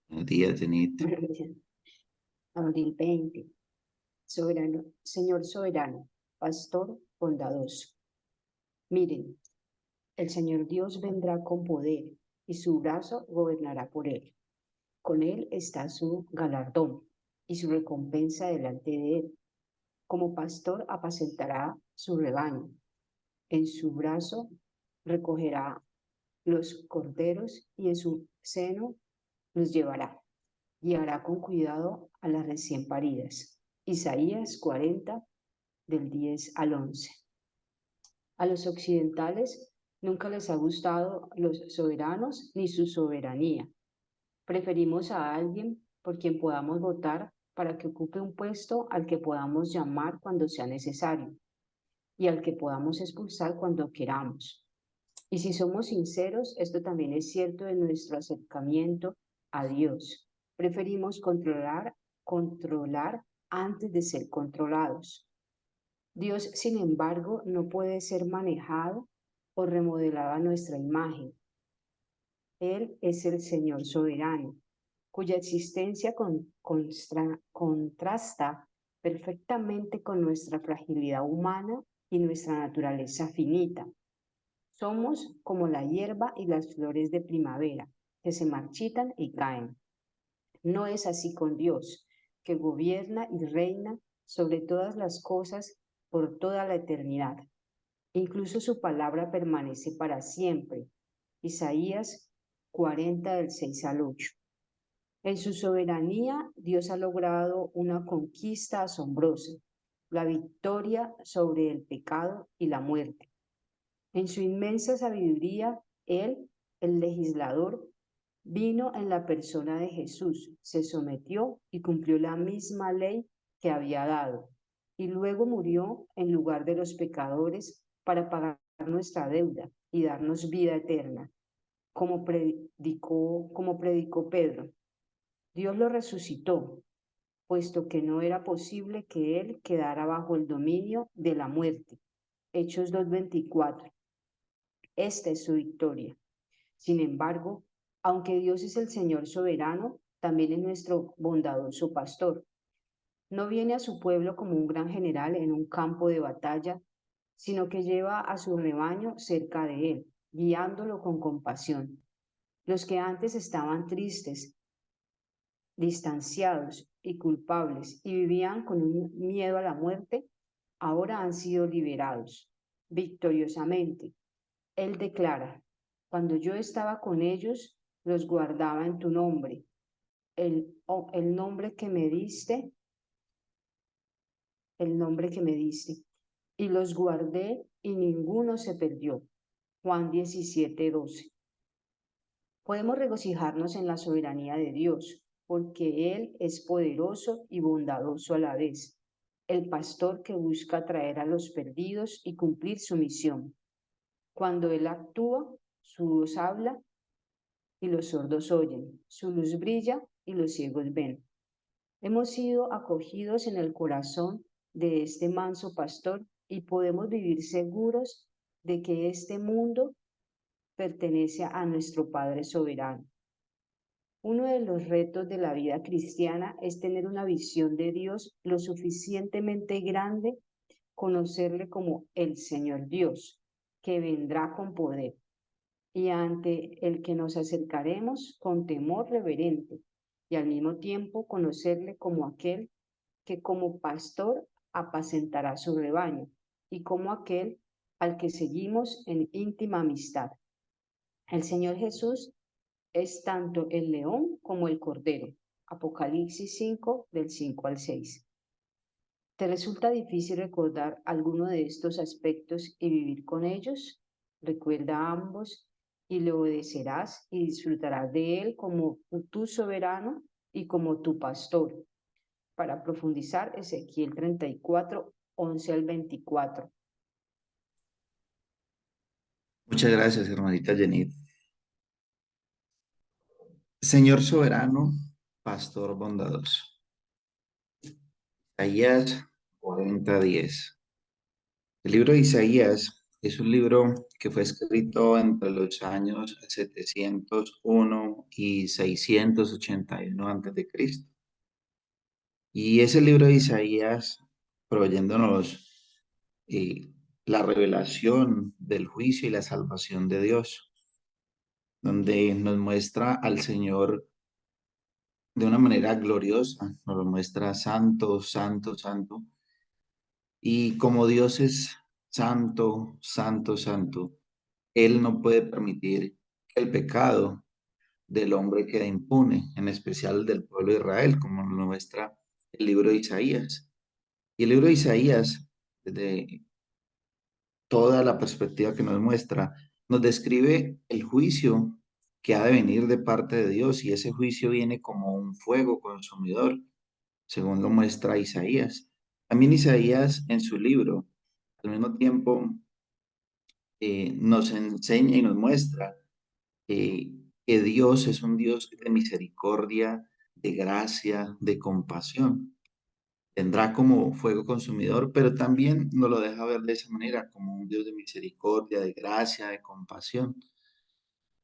Buenos días, Janit. Abril 20. Soberano, Señor soberano, pastor bondadoso. Miren, el Señor Dios vendrá con poder y su brazo gobernará por él. Con él está su galardón y su recompensa delante de él. Como pastor apacentará su rebaño. En su brazo recogerá los corderos y en su seno los llevará. Guiará con cuidado a las recién paridas. Isaías 40, del 10 al 11. A los occidentales nunca les ha gustado los soberanos ni su soberanía. Preferimos a alguien por quien podamos votar para que ocupe un puesto al que podamos llamar cuando sea necesario y al que podamos expulsar cuando queramos. Y si somos sinceros, esto también es cierto de nuestro acercamiento a Dios. Preferimos controlar antes de ser controlados. Dios, sin embargo, no puede ser manejado o remodelado a nuestra imagen. Él es el Señor soberano, cuya existencia contrasta perfectamente con nuestra fragilidad humana y nuestra naturaleza finita. Somos como la hierba y las flores de primavera, que se marchitan y caen. No es así con Dios, que gobierna y reina sobre todas las cosas por toda la eternidad. Incluso su palabra permanece para siempre. Isaías 40, del 6 al 8. En su soberanía, Dios ha logrado una conquista asombrosa, la victoria sobre el pecado y la muerte. En su inmensa sabiduría, Él, el legislador, vino en la persona de Jesús, se sometió y cumplió la misma ley que había dado, y luego murió en lugar de los pecadores para pagar nuestra deuda y darnos vida eterna, como predicó Pedro. Dios lo resucitó, puesto que no era posible que él quedara bajo el dominio de la muerte. Hechos 2:24. Esta es su victoria. Sin embargo, aunque Dios es el Señor soberano, también es nuestro bondadoso pastor. No viene a su pueblo como un gran general en un campo de batalla, sino que lleva a su rebaño cerca de él, guiándolo con compasión. Los que antes estaban tristes, distanciados y culpables y vivían con un miedo a la muerte, ahora han sido liberados victoriosamente. Él declara: cuando yo estaba con ellos, los guardaba en tu nombre, el nombre que me diste, el nombre que me diste, y los guardé y ninguno se perdió. Juan 17:12. Podemos regocijarnos en la soberanía de Dios, porque Él es poderoso y bondadoso a la vez, el pastor que busca traer a los perdidos y cumplir su misión. Cuando Él actúa, su voz habla y los sordos oyen, su luz brilla y los ciegos ven. Hemos sido acogidos en el corazón de este manso pastor y podemos vivir seguros de que este mundo pertenece a nuestro Padre soberano. Uno de los retos de la vida cristiana es tener una visión de Dios lo suficientemente grande, conocerle como el Señor Dios, que vendrá con poder y ante el que nos acercaremos con temor reverente y al mismo tiempo conocerle como aquel que como pastor apacentará su rebaño y como aquel al que seguimos en íntima amistad. El Señor Jesús es tanto el león como el cordero. Apocalipsis 5, del 5 al 6. ¿Te resulta difícil recordar alguno de estos aspectos y vivir con ellos? Recuerda ambos y le obedecerás y disfrutarás de él como tu soberano y como tu pastor. Para profundizar, Ezequiel 34, 11 al 24. Muchas gracias, hermanita Janit. Señor soberano, pastor bondadoso. Isaías 40:10. El libro de Isaías Es un libro que fue escrito entre los años 701 y 681 antes de Cristo. Y ese libro de Isaías, proveyéndonos eh, la revelación del juicio y la salvación de Dios, donde nos muestra al Señor de una manera gloriosa, nos lo muestra santo, santo, santo. Y como Dios es santo, santo, santo, Él no puede permitir que el pecado del hombre quede impune, en especial del pueblo de Israel, como nos muestra el libro de Isaías. Y el libro de Isaías, desde toda la perspectiva que nos muestra, nos describe el juicio que ha de venir de parte de Dios, y ese juicio viene como un fuego consumidor, según lo muestra Isaías. También Isaías en su libro, al mismo tiempo, nos enseña y nos muestra eh, que Dios es un Dios de misericordia, de gracia, de compasión. Tendrá como fuego consumidor, pero también nos lo deja ver de esa manera, como un Dios de misericordia, de gracia, de compasión.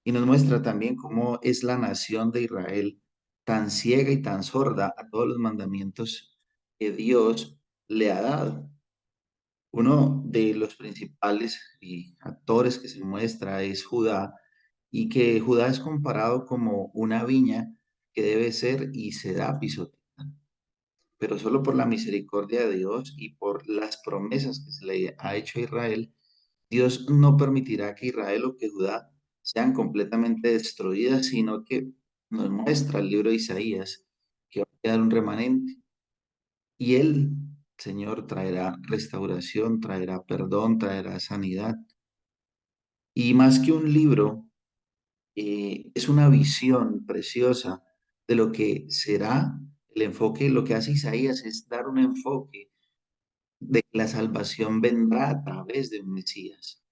Y nos muestra también cómo es la nación de Israel tan ciega y tan sorda a todos los mandamientos que Dios le ha dado. Uno de los principales actores que se muestra es Judá, y que Judá es comparado como una viña que debe ser y será pisoteada, pero solo por la misericordia de Dios y por las promesas que se le ha hecho a Israel, Dios no permitirá que Israel o que Judá sean completamente destruidas, sino que nos muestra el libro de Isaías que va a quedar un remanente. Y Él, Señor, traerá restauración, traerá perdón, traerá sanidad. Y más que un libro, es una visión preciosa de lo que será el enfoque. Lo que hace Isaías es dar un enfoque de que la salvación vendrá a través de un Mesías.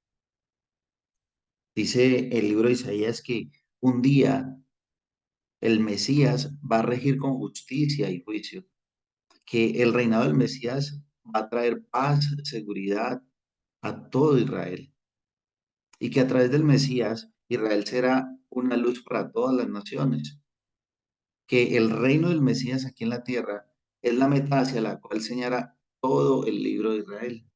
Dice el libro de Isaías que un día el Mesías va a regir con justicia y juicio, que el reinado del Mesías va a traer paz, seguridad a todo Israel, y que a través del Mesías Israel será una luz para todas las naciones, que el reino del Mesías aquí en la tierra es la meta hacia la cual señala todo el libro de Israel,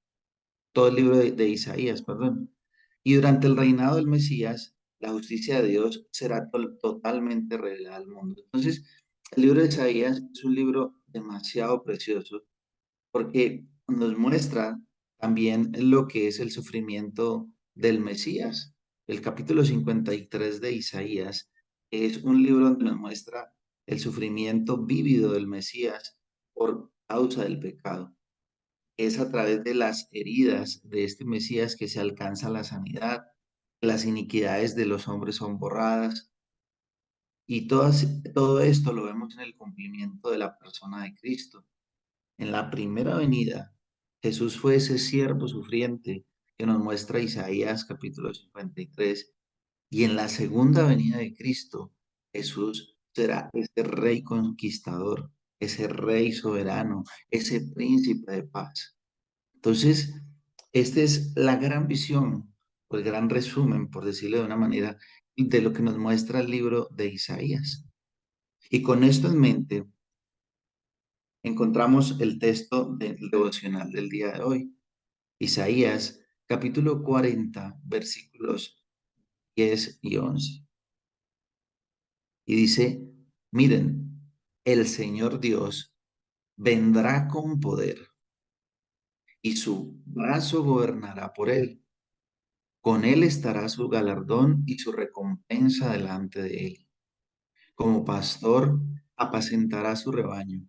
todo el libro de Isaías, perdón. Y durante el reinado del Mesías, la justicia de Dios será totalmente revelada al mundo. Entonces, el libro de Isaías es un libro demasiado precioso porque nos muestra también lo que es el sufrimiento del Mesías. El capítulo 53 de Isaías es un libro donde nos muestra el sufrimiento vívido del Mesías por causa del pecado. Es a través de las heridas de este Mesías que se alcanza la sanidad, las iniquidades de los hombres son borradas, y todo esto lo vemos en el cumplimiento de la persona de Cristo. En la primera venida, Jesús fue ese siervo sufriente que nos muestra Isaías capítulo 53, y en la segunda venida de Cristo, Jesús será ese rey conquistador, ese rey soberano, ese príncipe de paz. Entonces, esta es la gran visión, o el gran resumen, por decirlo de una manera, de lo que nos muestra el libro de Isaías. Y con esto en mente, encontramos el texto del devocional del día de hoy. Isaías, capítulo 40, versículos 10 y 11. Y dice, miren, el Señor Dios vendrá con poder y su brazo gobernará por él. Con él estará su galardón y su recompensa delante de él. Como pastor, apacentará su rebaño.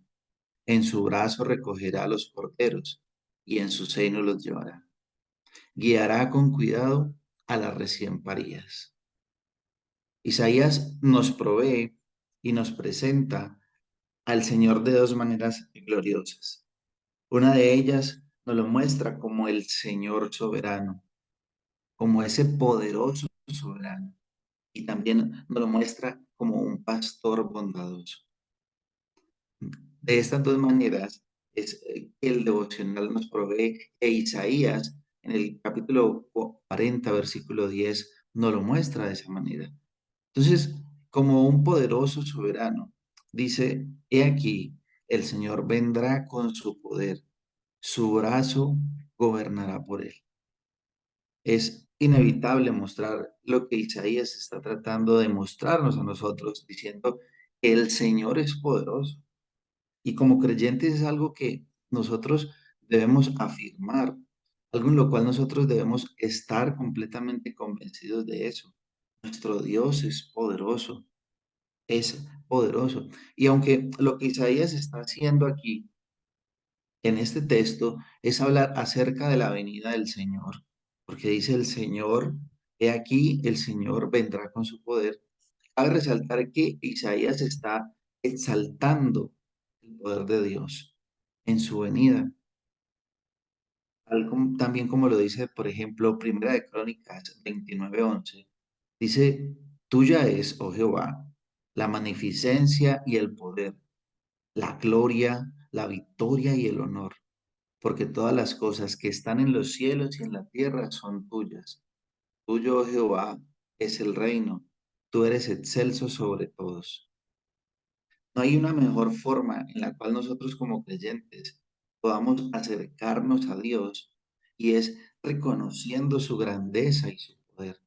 En su brazo recogerá a los porteros y en su seno los llevará. Guiará con cuidado a las recién paridas. Isaías nos provee y nos presenta al Señor de dos maneras gloriosas. Una de ellas nos lo muestra como el Señor soberano, como ese poderoso soberano, y también nos lo muestra como un pastor bondadoso. De estas dos maneras es que el devocional nos provee que Isaías en el capítulo 40, versículo 10, nos lo muestra de esa manera. Entonces, como un poderoso soberano, dice, he aquí, el Señor vendrá con su poder, su brazo gobernará por él. Es inevitable mostrar lo que Isaías está tratando de mostrarnos a nosotros, diciendo que el Señor es poderoso. Y como creyentes es algo que nosotros debemos afirmar, algo en lo cual nosotros debemos estar completamente convencidos de eso. Nuestro Dios es poderoso, es poderoso. Y aunque lo que Isaías está haciendo aquí en este texto es hablar acerca de la venida del Señor, porque dice el Señor, he aquí, el Señor vendrá con su poder. Cabe resaltar que Isaías está exaltando el poder de Dios en su venida, también como lo dice, por ejemplo, Primera de Crónicas 29:11, dice, tuya es, oh Jehová, la magnificencia y el poder, la gloria, la victoria y el honor, porque todas las cosas que están en los cielos y en la tierra son tuyas. Tuyo, oh Jehová, es el reino, tú eres excelso sobre todos. No hay una mejor forma en la cual nosotros como creyentes podamos acercarnos a Dios y es reconociendo su grandeza y su poder.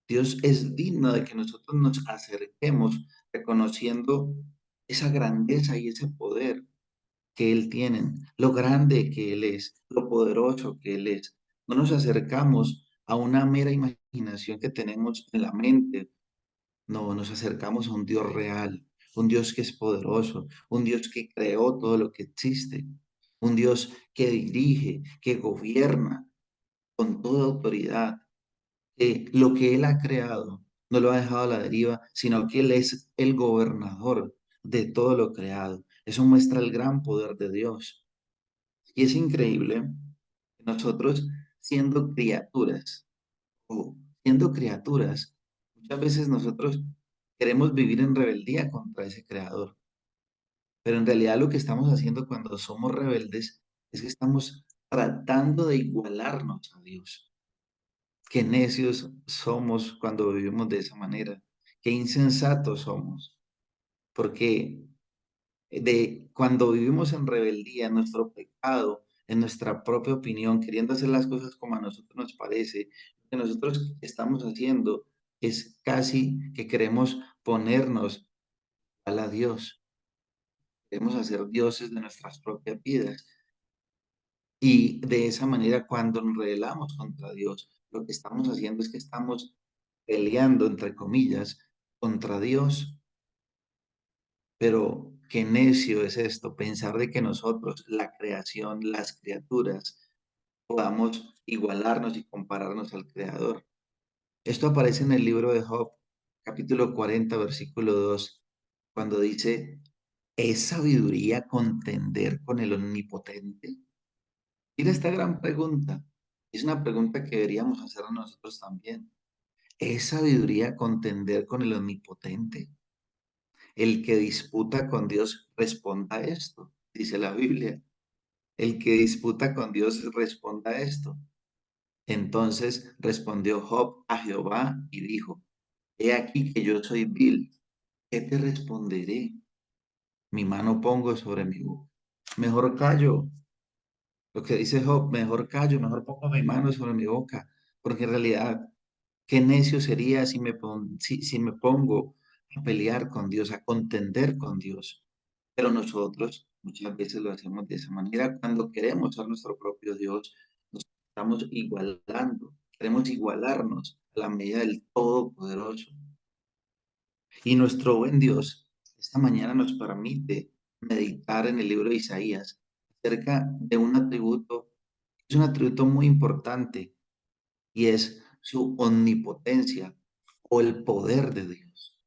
Dios es digno de que nosotros nos acerquemos reconociendo esa grandeza y ese poder que Él tiene, lo grande que Él es, lo poderoso que Él es. No nos acercamos a una mera imaginación que tenemos en la mente. No, nos acercamos a un Dios real, un Dios que es poderoso, un Dios que creó todo lo que existe, un Dios que dirige, que gobierna con toda autoridad, que lo que Él ha creado no lo ha dejado a la deriva, sino que Él es el gobernador de todo lo creado. Eso muestra el gran poder de Dios. Y es increíble que nosotros siendo criaturas, o siendo criaturas, muchas veces nosotros queremos vivir en rebeldía contra ese creador, pero en realidad lo que estamos haciendo cuando somos rebeldes es que estamos tratando de igualarnos a Dios. Qué necios somos cuando vivimos de esa manera, qué insensatos somos, porque de cuando vivimos en rebeldía, en nuestro pecado, en nuestra propia opinión, queriendo hacer las cosas como a nosotros nos parece, lo que nosotros estamos haciendo es casi que queremos ponernos a la Dios, queremos hacer dioses de nuestras propias vidas. Y de esa manera, cuando nos rebelamos contra Dios, lo que estamos haciendo es que estamos peleando, entre comillas, contra Dios. Pero qué necio es esto, pensar de que nosotros, la creación, las criaturas, podamos igualarnos y compararnos al Creador. Esto aparece en el libro de Job, capítulo 40, versículo 2, cuando dice, ¿es sabiduría contender con el Omnipotente? Mira esta gran pregunta. Es una pregunta que deberíamos hacer nosotros también. ¿Es sabiduría contender con el Omnipotente? El que disputa con Dios responda a esto, dice la Biblia. El que disputa con Dios responda a esto. Entonces respondió Job a Jehová y dijo, he aquí que yo soy vil, ¿qué te responderé? Mi mano pongo sobre mi boca. Mejor callo, lo que dice Job, mejor callo, mejor pongo mi mano sobre mi boca, porque en realidad, qué necio sería si me pongo a pelear con Dios, a contender con Dios. Pero nosotros muchas veces lo hacemos de esa manera cuando queremos ser nuestro propio Dios, nos estamos igualando, queremos igualarnos a la medida del Todopoderoso. Y nuestro buen Dios esta mañana nos permite meditar en el libro de Isaías acerca de un atributo, es un atributo muy importante y es su omnipotencia o el poder de Dios.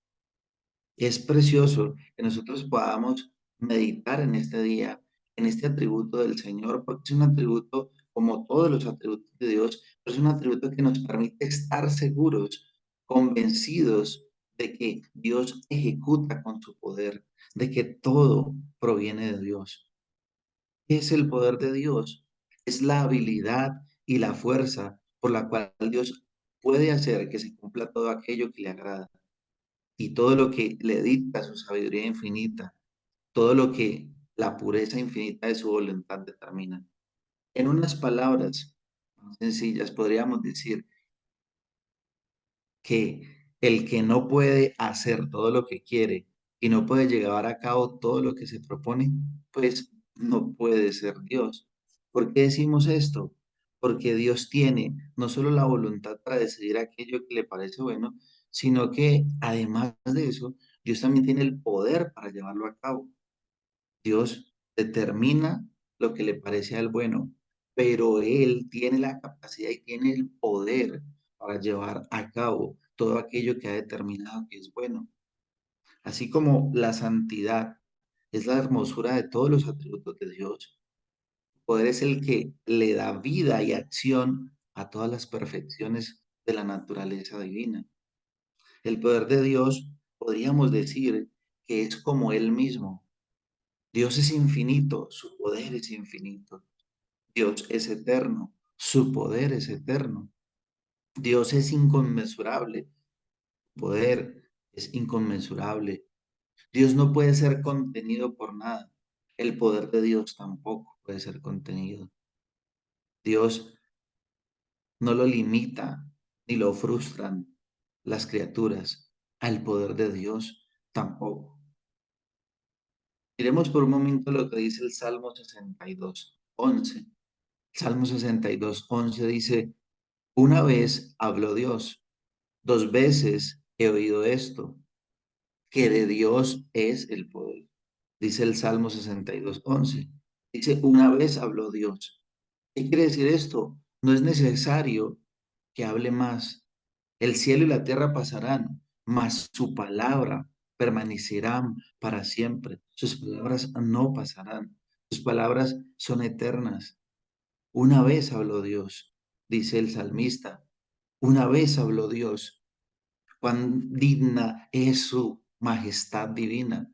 Es precioso que nosotros podamos meditar en este día, en este atributo del Señor, porque es un atributo como todos los atributos de Dios, pero es un atributo que nos permite estar seguros, convencidos de que Dios ejecuta con su poder, de que todo proviene de Dios. ¿Qué es el poder de Dios? Es la habilidad y la fuerza por la cual Dios puede hacer que se cumpla todo aquello que le agrada y todo lo que le dicta su sabiduría infinita, todo lo que la pureza infinita de su voluntad determina. En unas palabras sencillas podríamos decir que el que no puede hacer todo lo que quiere y no puede llevar a cabo todo lo que se propone, pues no puede ser Dios. ¿Por qué decimos esto? Porque Dios tiene no solo la voluntad para decidir aquello que le parece bueno, sino que además de eso, Dios también tiene el poder para llevarlo a cabo. Dios determina lo que le parece al bueno, pero Él tiene la capacidad y tiene el poder para llevar a cabo todo aquello que ha determinado que es bueno. Así como la santidad es la hermosura de todos los atributos de Dios, el poder es el que le da vida y acción a todas las perfecciones de la naturaleza divina. El poder de Dios podríamos decir que es como Él mismo. Dios es infinito, su poder es infinito. Dios es eterno, su poder es eterno. Dios es inconmensurable, su poder es inconmensurable. Dios no puede ser contenido por nada. El poder de Dios tampoco puede ser contenido. Dios no lo limita ni lo frustran las criaturas. Al poder de Dios tampoco. Miremos por un momento lo que dice el Salmo 62:11. Salmo 62:11 dice, una vez habló Dios, dos veces he oído esto, que de Dios es el poder. Dice el Salmo 62:11. Dice, una vez habló Dios. ¿Qué quiere decir esto? No es necesario que hable más. El cielo y la tierra pasarán, mas su palabra permanecerá para siempre. Sus palabras no pasarán. Sus palabras son eternas. Una vez habló Dios, dice el salmista. Una vez habló Dios. Cuán digna es su majestad divina.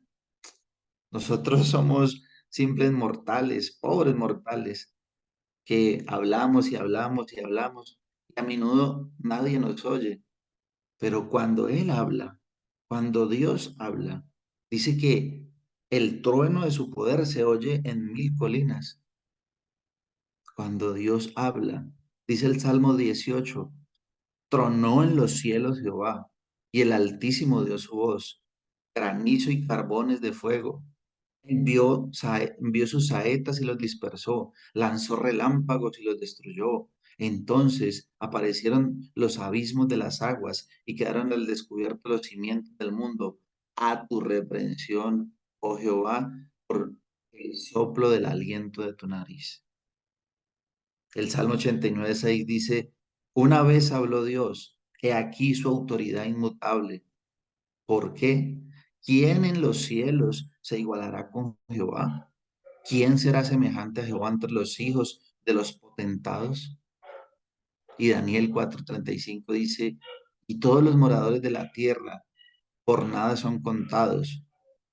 Nosotros somos simples mortales, pobres mortales, que hablamos y hablamos y hablamos, y a menudo nadie nos oye. Pero cuando Él habla, cuando Dios habla, dice que el trueno de su poder se oye en mil colinas. Cuando Dios habla, dice el Salmo 18, tronó en los cielos Jehová, y el Altísimo dio su voz, granizo y carbones de fuego. Envió sus saetas y los dispersó, lanzó relámpagos y los destruyó. Entonces aparecieron los abismos de las aguas y quedaron al descubierto los cimientos del mundo. A tu reprensión, oh Jehová, por el soplo del aliento de tu nariz. El Salmo 89:6 dice, una vez habló Dios, he aquí su autoridad inmutable. ¿Por qué? ¿Quién en los cielos se igualará con Jehová? ¿Quién será semejante a Jehová entre los hijos de los potentados? Y Daniel 4:35 dice, y todos los moradores de la tierra por nada son contados,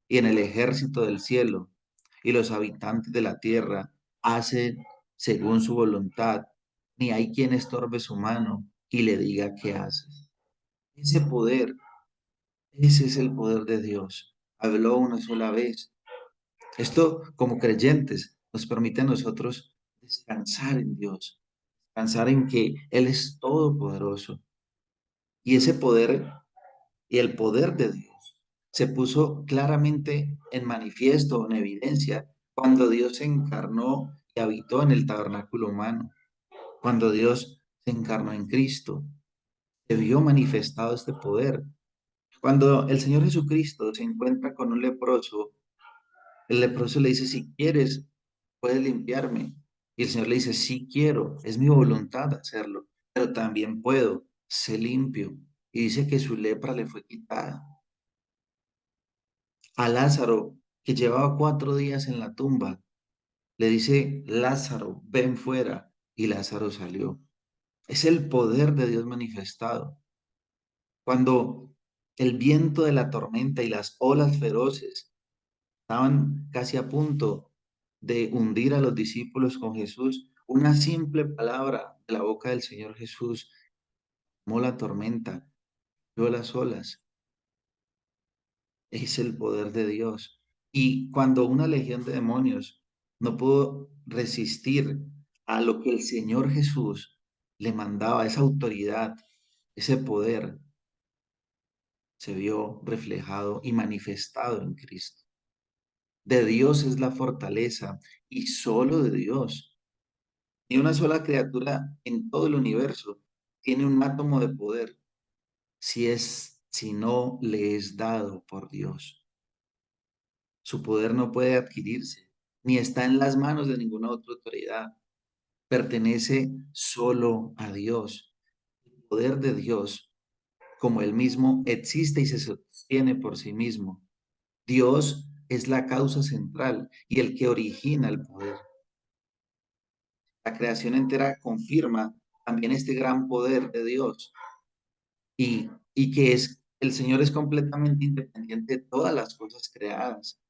y en el ejército del cielo, y los habitantes de la tierra hacen según su voluntad, ni hay quien estorbe su mano y le diga qué haces. Ese poder, ese es el poder de Dios. Habló una sola vez. Esto, como creyentes, nos permite a nosotros descansar en Dios, descansar en que Él es todopoderoso. Y ese poder y el poder de Dios se puso claramente en manifiesto, en evidencia, cuando Dios se encarnó y habitó en el tabernáculo humano, cuando Dios se encarnó en Cristo, se vio manifestado este poder. Cuando el Señor Jesucristo se encuentra con un leproso, el leproso le dice, si quieres, puedes limpiarme. Y el Señor le dice, sí quiero, es mi voluntad hacerlo, pero también puedo, sé limpio. Y dice que su lepra le fue quitada. A Lázaro, que llevaba 4 días en la tumba, le dice, Lázaro, ven fuera. Y Lázaro salió. Es el poder de Dios manifestado. Cuando el viento de la tormenta y las olas feroces estaban casi a punto de hundir a los discípulos con Jesús, Una simple palabra de la boca del Señor Jesús tomó la tormenta, dio las olas. Es el poder de Dios. Y cuando una legión de demonios no pudo resistir a lo que el Señor Jesús le mandaba, esa autoridad, ese poder, se vio reflejado y manifestado en Cristo. De Dios es la fortaleza y solo de Dios. Ni una sola criatura en todo el universo tiene un átomo de poder si no le es dado por Dios. Su poder no puede adquirirse, ni está en las manos de ninguna otra autoridad. Pertenece solo a Dios. El poder de Dios, como él mismo, existe y se sostiene por sí mismo. Dios es la causa central y el que origina el poder. La creación entera confirma también este gran poder de Dios y que el Señor es completamente independiente de todas las cosas creadas.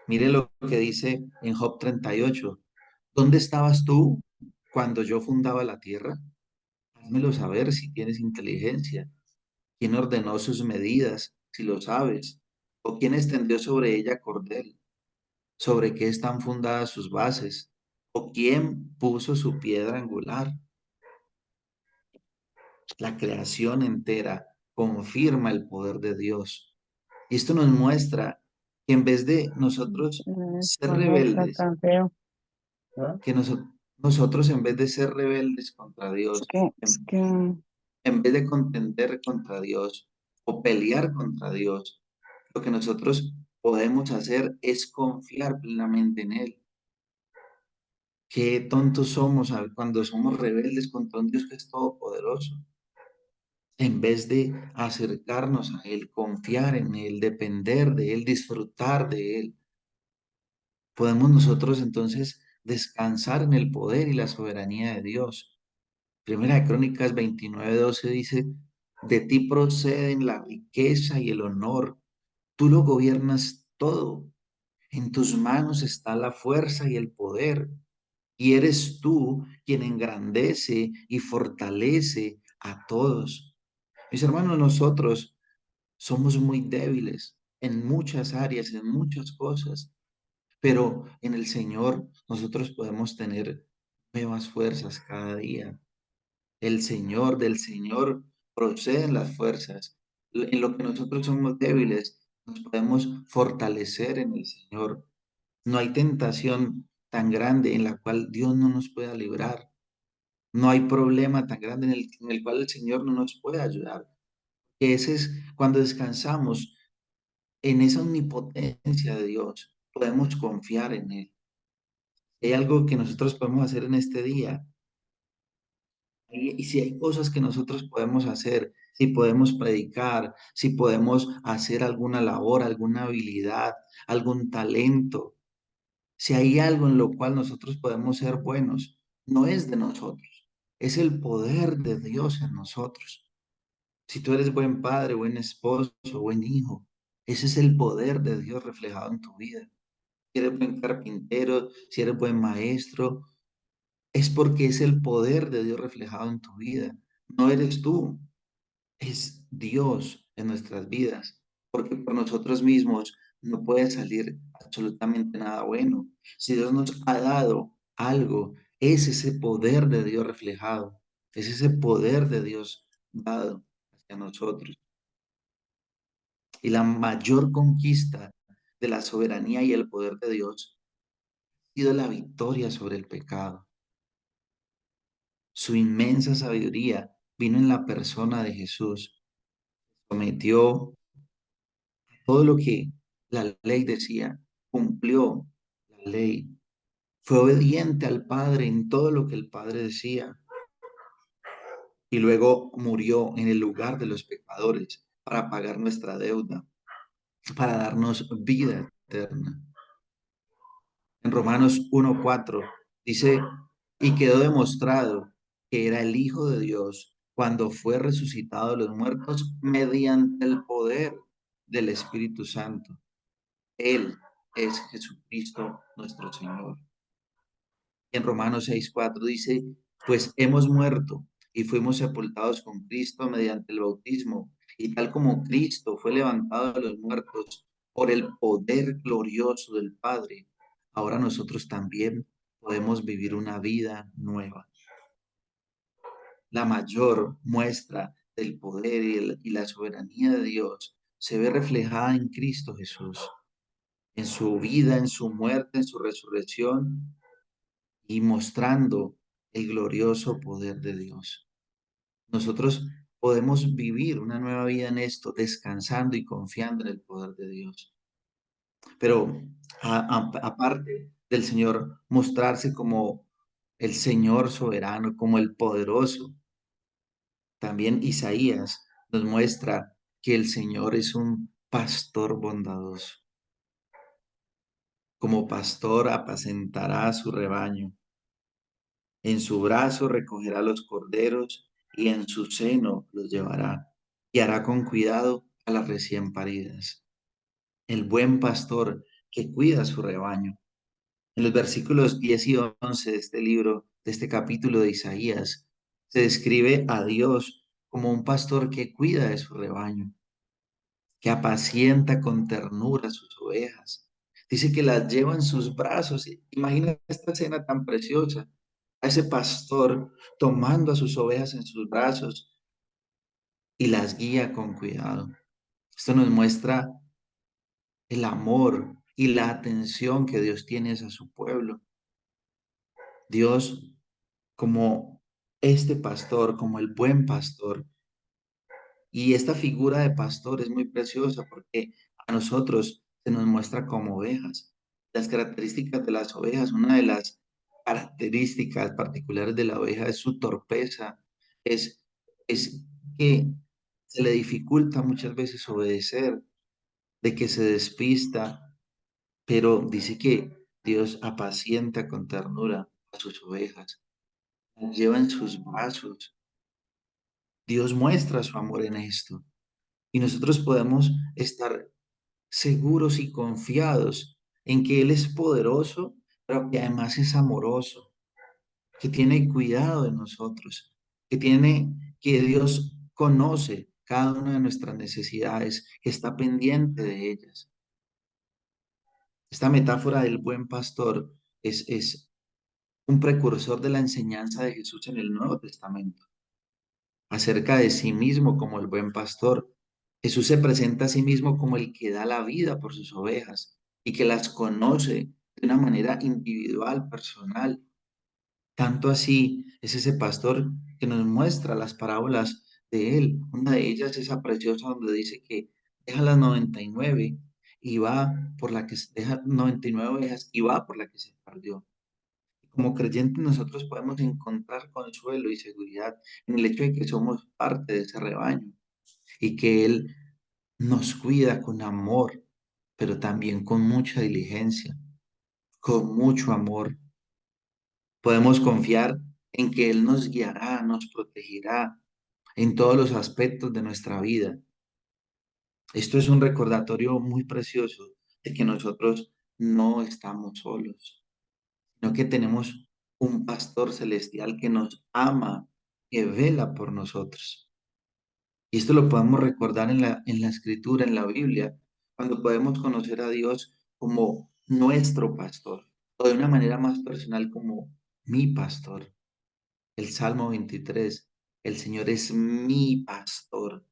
Mire lo que dice en Job 38. ¿Dónde estabas tú cuando yo fundaba la tierra? Házmelo saber si tienes inteligencia. ¿Quién ordenó sus medidas, si lo sabes? ¿O quién extendió sobre ella cordel? ¿Sobre qué están fundadas sus bases? ¿O quién puso su piedra angular? La creación entera confirma el poder de Dios. Y esto nos muestra que en vez de nosotros ser No muestra rebeldes, tan feo. ¿Ah? que nosotros en vez de ser rebeldes contra Es Dios, que, es que, en vez de contender contra Dios o pelear contra Dios, lo que nosotros podemos hacer es confiar plenamente en Él. Qué tontos somos cuando somos rebeldes contra un Dios que es todopoderoso. En vez de acercarnos a Él, confiar en Él, depender de Él, disfrutar de Él, podemos nosotros entonces descansar en el poder y la soberanía de Dios. Primera de Crónicas 29:12 dice, de ti proceden la riqueza y el honor, tú lo gobiernas todo, en tus manos está la fuerza y el poder, y eres tú quien engrandece y fortalece a todos. Mis hermanos, nosotros somos muy débiles en muchas áreas, en muchas cosas, pero en el Señor nosotros podemos tener nuevas fuerzas cada día. Del Señor proceden las fuerzas. En lo que nosotros somos débiles, nos podemos fortalecer en el Señor. No hay tentación tan grande en la cual Dios no nos pueda librar. No hay problema tan grande en el cual el Señor no nos pueda ayudar. Ese es cuando descansamos en esa omnipotencia de Dios, podemos confiar en Él. Hay algo que nosotros podemos hacer en este día, y si hay cosas que nosotros podemos hacer, si podemos predicar, si podemos hacer alguna labor, alguna habilidad, algún talento, si hay algo en lo cual nosotros podemos ser buenos, no es de nosotros, es el poder de Dios en nosotros. Si tú eres buen padre, buen esposo, buen hijo, ese es el poder de Dios reflejado en tu vida. Si eres buen carpintero, si eres buen maestro, es porque es el poder de Dios reflejado en tu vida. No eres tú, es Dios en nuestras vidas, porque por nosotros mismos no puede salir absolutamente nada bueno. Si Dios nos ha dado algo, es ese poder de Dios reflejado, es ese poder de Dios dado hacia nosotros. Y la mayor conquista de la soberanía y el poder de Dios ha sido la victoria sobre el pecado. Su inmensa sabiduría vino en la persona de Jesús. Sometió todo lo que la ley decía, cumplió la ley, fue obediente al Padre en todo lo que el Padre decía y luego murió en el lugar de los pecadores para pagar nuestra deuda, para darnos vida eterna. En Romanos 1:4 dice, y quedó demostrado que era el Hijo de Dios cuando fue resucitado de los muertos mediante el poder del Espíritu Santo. Él es Jesucristo nuestro Señor. En Romanos 6:4 dice, pues hemos muerto y fuimos sepultados con Cristo mediante el bautismo, y tal como Cristo fue levantado de los muertos por el poder glorioso del Padre, ahora nosotros también podemos vivir una vida nueva. La mayor muestra del poder y la soberanía de Dios se ve reflejada en Cristo Jesús, en su vida, en su muerte, en su resurrección y mostrando el glorioso poder de Dios. Nosotros podemos vivir una nueva vida en esto, descansando y confiando en el poder de Dios. Pero aparte del Señor mostrarse como el Señor soberano, como el poderoso, también Isaías nos muestra que el Señor es un pastor bondadoso. Como pastor apacentará a su rebaño. En su brazo recogerá los corderos y en su seno los llevará. Y hará con cuidado a las recién paridas. El buen pastor que cuida su rebaño. En los versículos 10 y 11 de este libro, de este capítulo de Isaías, se describe a Dios como un pastor que cuida de su rebaño, que apacienta con ternura sus ovejas. Dice que las lleva en sus brazos. Imagina esta escena tan preciosa, a ese pastor tomando a sus ovejas en sus brazos y las guía con cuidado. Esto nos muestra el amor y la atención que Dios tiene hacia su pueblo. Dios como este pastor, como el buen pastor. Y esta figura de pastor es muy preciosa porque a nosotros se nos muestra como ovejas. Las características de las ovejas, una de las características particulares de la oveja es su torpeza, es, es que se le dificulta muchas veces obedecer, de que se despista, pero dice que Dios apacienta con ternura a sus ovejas, las lleva en sus brazos. Dios muestra su amor en esto. Y nosotros podemos estar seguros y confiados en que Él es poderoso, pero que además es amoroso, que tiene cuidado de nosotros, que Dios conoce cada una de nuestras necesidades, que está pendiente de ellas. Esta metáfora del buen pastor es un precursor de la enseñanza de Jesús en el Nuevo Testamento, acerca de sí mismo como el buen pastor. Jesús se presenta a sí mismo como el que da la vida por sus ovejas y que las conoce de una manera individual, personal. Tanto así es ese pastor que nos muestra las parábolas de él. Una de ellas es esa preciosa donde dice que deja las 99 y va por la que deja 99 ovejas y va por la que se perdió. Como creyentes nosotros podemos encontrar consuelo y seguridad en el hecho de que somos parte de ese rebaño y que Él nos cuida con amor, pero también con mucha diligencia, con mucho amor. Podemos confiar en que Él nos guiará, nos protegerá en todos los aspectos de nuestra vida. Esto es un recordatorio muy precioso de que nosotros no estamos solos, sino que tenemos un pastor celestial que nos ama, que vela por nosotros. Y esto lo podemos recordar en la escritura, en la Biblia, cuando podemos conocer a Dios como nuestro pastor, o de una manera más personal como mi pastor. El Salmo 23, el Señor es mi pastor,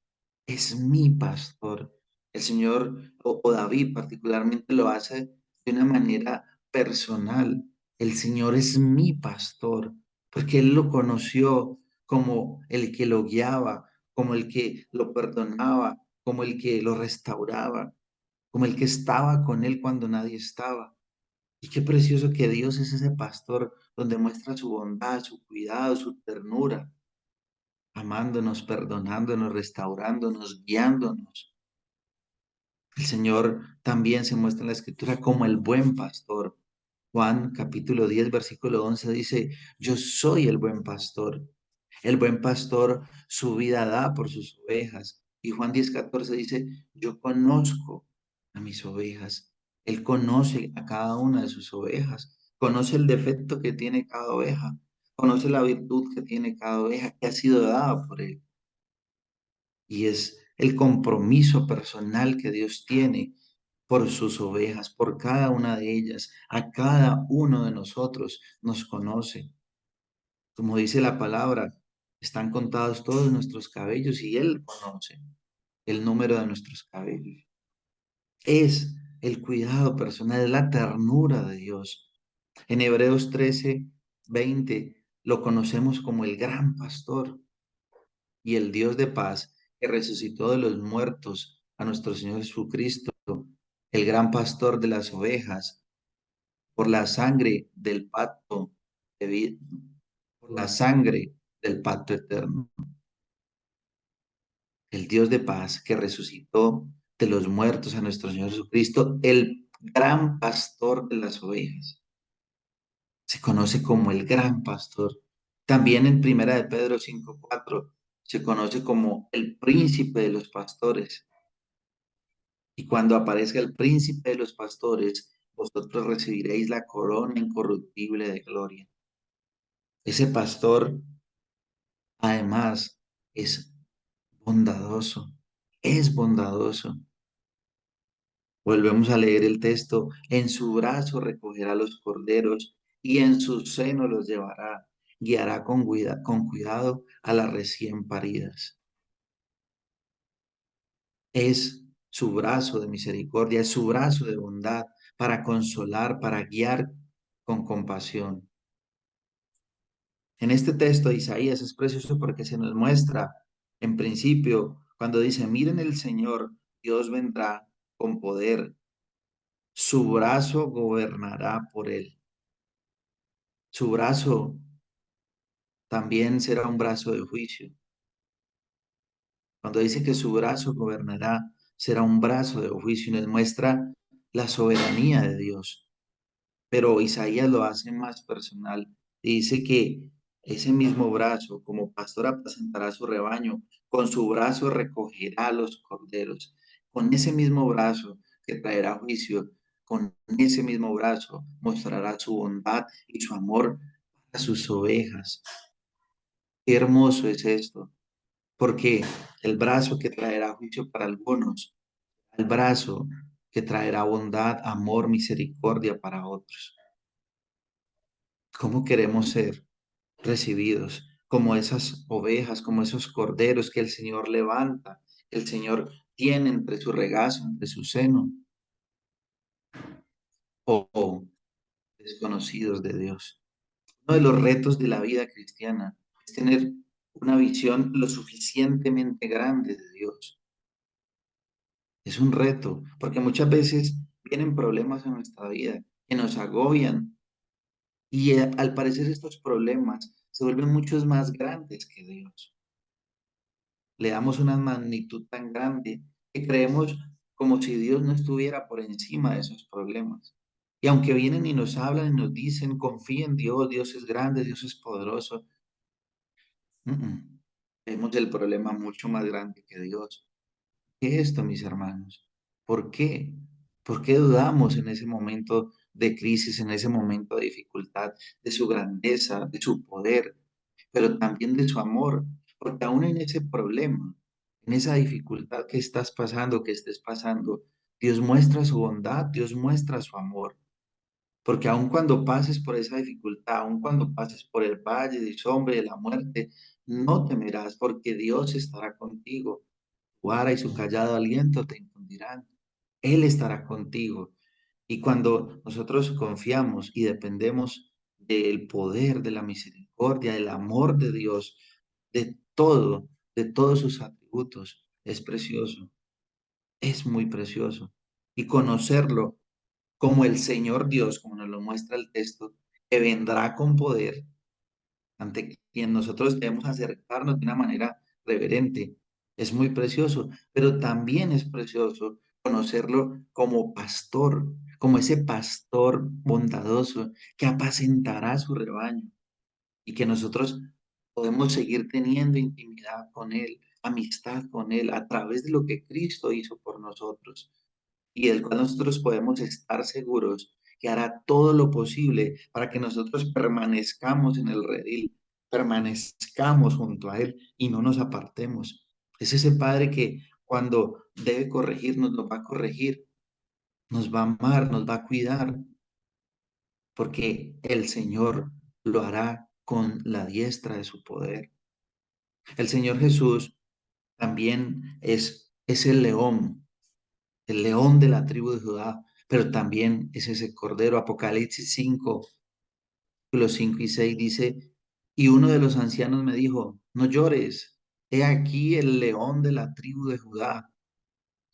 es mi pastor. El Señor o David particularmente lo hace de una manera personal. El Señor es mi pastor, porque Él lo conoció como el que lo guiaba, como el que lo perdonaba, como el que lo restauraba, como el que estaba con Él cuando nadie estaba. Y qué precioso que Dios es ese pastor donde muestra su bondad, su cuidado, su ternura, amándonos, perdonándonos, restaurándonos, guiándonos. El Señor también se muestra en la Escritura como el buen pastor. Juan capítulo 10 versículo 11 dice, yo soy el buen pastor. El buen pastor su vida da por sus ovejas. Y Juan 10:14 dice, yo conozco a mis ovejas. Él conoce a cada una de sus ovejas, conoce el defecto que tiene cada oveja, conoce la virtud que tiene cada oveja que ha sido dada por Él. Y es el compromiso personal que Dios tiene por sus ovejas, por cada una de ellas. A cada uno de nosotros nos conoce. Como dice la palabra, están contados todos nuestros cabellos y Él conoce el número de nuestros cabellos. Es el cuidado personal, es la ternura de Dios. En Hebreos 13:20 lo conocemos como el gran pastor y el Dios de paz que resucitó de los muertos a nuestro Señor Jesucristo, el gran pastor de las ovejas, por la sangre del pacto de vida, por la sangre del pacto eterno. El Dios de paz que resucitó de los muertos a nuestro Señor Jesucristo, el gran pastor de las ovejas. Se conoce como el gran pastor. También en Primera de Pedro 5:4 se conoce como el príncipe de los pastores. Y cuando aparezca el príncipe de los pastores, vosotros recibiréis la corona incorruptible de gloria. Ese pastor, además, es bondadoso, es bondadoso. Volvemos a leer el texto, en su brazo recogerá los corderos y en su seno los llevará, guiará con cuidado a las recién paridas. Es su brazo de misericordia, es su brazo de bondad para consolar, para guiar con compasión. En este texto de Isaías es precioso porque se nos muestra, en principio, cuando dice, miren el Señor, Dios vendrá con poder, su brazo gobernará por él. Su brazo también será un brazo de juicio. Cuando dice que su brazo gobernará, será un brazo de juicio y nos muestra la soberanía de Dios. Pero Isaías lo hace más personal. Dice que ese mismo brazo, como pastor apacentará su rebaño, con su brazo recogerá a los corderos. Con ese mismo brazo que traerá juicio, con ese mismo brazo mostrará su bondad y su amor a sus ovejas. Qué hermoso es esto, porque el brazo que traerá juicio para algunos, el brazo que traerá bondad, amor, misericordia para otros. ¿Cómo queremos ser recibidos como esas ovejas, como esos corderos que el Señor levanta, que el Señor tiene entre su regazo, entre su seno, o desconocidos de Dios? Uno de los retos de la vida cristiana es tener una visión lo suficientemente grande de Dios. Es un reto, porque muchas veces vienen problemas en nuestra vida que nos agobian y al parecer estos problemas se vuelven muchos más grandes que Dios. Le damos una magnitud tan grande que creemos como si Dios no estuviera por encima de esos problemas. Y aunque vienen y nos hablan y nos dicen, confía en Dios, Dios es grande, Dios es poderoso, mm, mm, vemos el problema mucho más grande que Dios. ¿Qué es esto, mis hermanos? ¿Por qué? ¿Por qué dudamos en ese momento de crisis, en ese momento de dificultad, de su grandeza, de su poder, pero también de su amor? Porque aún en ese problema, en esa dificultad que estás pasando, que estés pasando, Dios muestra su bondad, Dios muestra su amor. Porque aun cuando pases por esa dificultad, aun cuando pases por el valle de sombra y de la muerte, no temerás porque Dios estará contigo. Su vara y su callado aliento te infundirán. Él estará contigo. Y cuando nosotros confiamos y dependemos del poder, de la misericordia, del amor de Dios, de todos sus atributos, es precioso, es muy precioso. Y conocerlo como el Señor Dios, como nos lo muestra el texto, que vendrá con poder, ante quien nosotros debemos acercarnos de una manera reverente. Es muy precioso, pero también es precioso conocerlo como pastor, como ese pastor bondadoso que apacentará su rebaño y que nosotros podemos seguir teniendo intimidad con Él, amistad con Él a través de lo que Cristo hizo por nosotros y del cual nosotros podemos estar seguros que hará todo lo posible para que nosotros permanezcamos en el redil, permanezcamos junto a Él y no nos apartemos. Es ese Padre que cuando debe corregirnos, nos va a corregir, nos va a amar, nos va a cuidar, porque el Señor lo hará con la diestra de su poder. El Señor Jesús también es el león de la tribu de Judá, pero también es ese cordero. Apocalipsis 5, los 5 y 6 dice, y uno de los ancianos me dijo, no llores, he aquí el león de la tribu de Judá,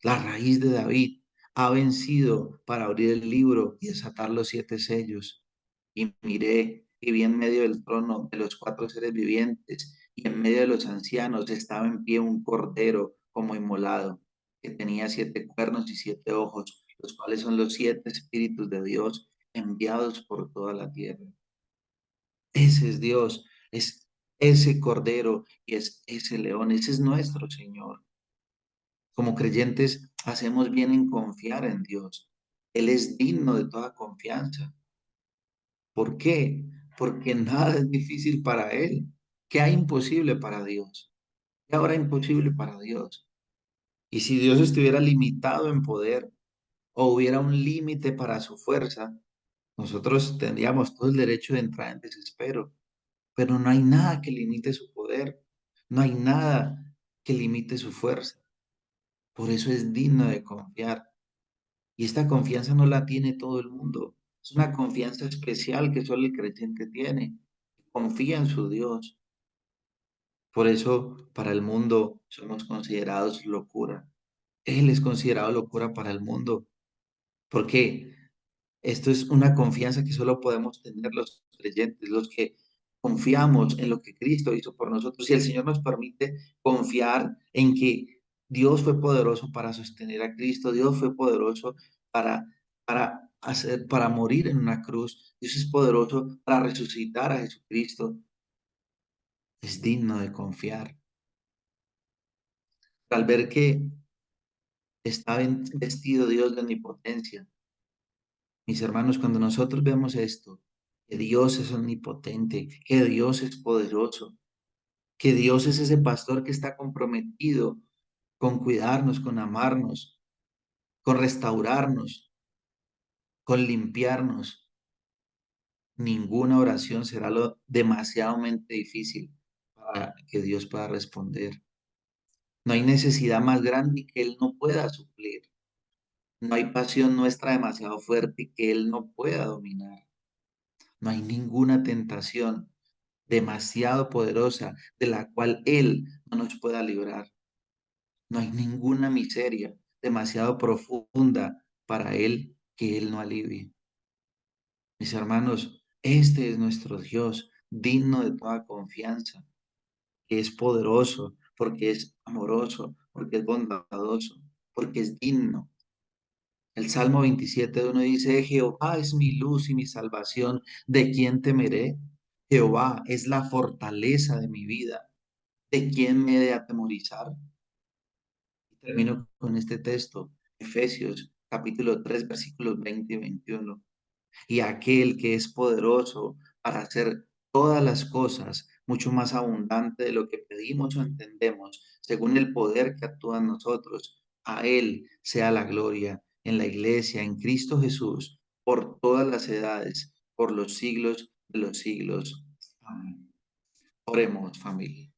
la raíz de David, ha vencido para abrir el libro y desatar los 7 sellos. Y miré y vi en medio del trono de los 4 seres vivientes y en medio de los ancianos estaba en pie un cordero como inmolado, que tenía 7 cuernos y 7 ojos, los cuales son los 7 espíritus de Dios enviados por toda la tierra. Ese es Dios, es ese cordero y es ese león, ese es nuestro Señor. Como creyentes, hacemos bien en confiar en Dios. Él es digno de toda confianza. ¿Por qué? Porque nada es difícil para Él. ¿Qué hay imposible para Dios? ¿Qué habrá imposible para Dios? Y si Dios estuviera limitado en poder o hubiera un límite para su fuerza, nosotros tendríamos todo el derecho de entrar en desespero. Pero no hay nada que limite su poder. No hay nada que limite su fuerza. Por eso es digno de confiar. Y esta confianza no la tiene todo el mundo. Es una confianza especial que solo el creyente tiene. Confía en su Dios. Por eso para el mundo somos considerados locura. Él es considerado locura para el mundo. Porque esto es una confianza que solo podemos tener los creyentes, los que confiamos en lo que Cristo hizo por nosotros. Y el Señor nos permite confiar en que Dios fue poderoso para sostener a Cristo, Dios fue poderoso para, para morir en una cruz, Dios es poderoso para resucitar a Jesucristo. Es digno de confiar. Al ver que está vestido Dios de omnipotencia, mis hermanos, cuando nosotros vemos esto, que Dios es omnipotente, que Dios es poderoso, que Dios es ese pastor que está comprometido con cuidarnos, con amarnos, con restaurarnos, con limpiarnos, ninguna oración será lo demasiadamente difícil para que Dios pueda responder. No hay necesidad más grande que Él no pueda suplir. No hay pasión nuestra demasiado fuerte que Él no pueda dominar. No hay ninguna tentación demasiado poderosa de la cual Él no nos pueda librar. No hay ninguna miseria demasiado profunda para Él que Él no alivie. Mis hermanos, este es nuestro Dios, digno de toda confianza, que es poderoso, porque es amoroso, porque es bondadoso, porque es digno. El Salmo 27:1 dice, Jehová es mi luz y mi salvación, ¿de quién temeré? Jehová es la fortaleza de mi vida, ¿de quién me he de atemorizar? Y termino con este texto, Efesios capítulo 3 versículos 20 y 21. Y aquel que es poderoso para hacer todas las cosas mucho más abundante de lo que pedimos o entendemos, según el poder que actúa en nosotros, a Él sea la gloria en la iglesia, en Cristo Jesús, por todas las edades, por los siglos de los siglos. Amén. Oremos, familia.